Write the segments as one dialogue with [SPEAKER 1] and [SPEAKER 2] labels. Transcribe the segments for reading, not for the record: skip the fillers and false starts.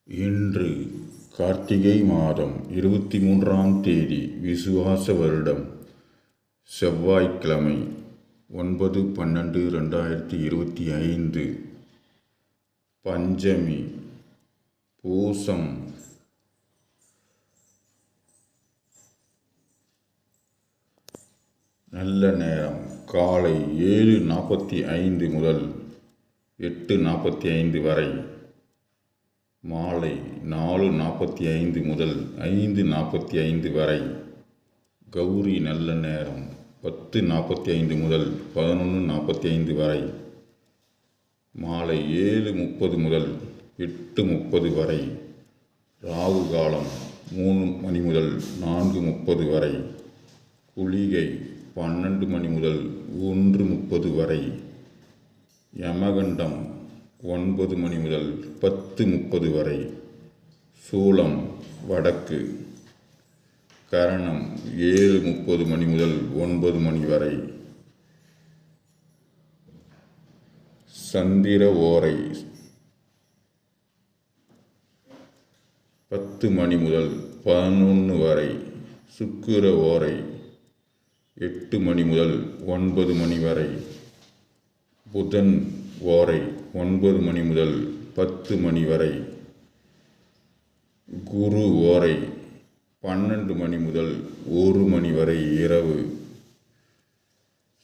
[SPEAKER 1] இன்று கார்த்திகை மாதம் 23ஆம் தேதி விசுவாச வருடம் செவ்வாய்க்கிழமை 9/12/2025 பஞ்சமி பூசம். நல்ல நேரம் காலை 7:45 முதல் 8:45 வரை, மாலை 4:45 முதல் 5:45 வரை. கௌரி நல்ல நேரம் 10:45 முதல் 11:45 வரை, மாலை 7:30 முதல் 8:30 வரை. ராகு காலம் 3 மணி முதல் 4:30 வரை. குளிகை 12 மணி முதல் 1:30 வரை. யமகண்டம் 9 மணி முதல் 10:30 வரை. சூலம் வடக்கு. கரணம் 7:30 மணி முதல் 9 மணி வரை. சந்திர ஓரை 10 மணி முதல் 11 வரை. சுக்கிர ஓரை 8 மணி முதல் 9 மணி வரை. புதன் ஓரை 9 மணி முதல் 10 மணி வரை. குரு ஓரை 12 மணி முதல் 1 மணி வரை இரவு.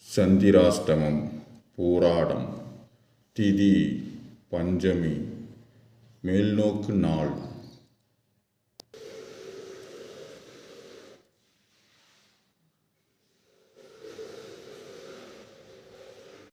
[SPEAKER 1] சந்திராஷ்டமம் பூராடம். திதி பஞ்சமி. மேல்நோக்கு நாள்.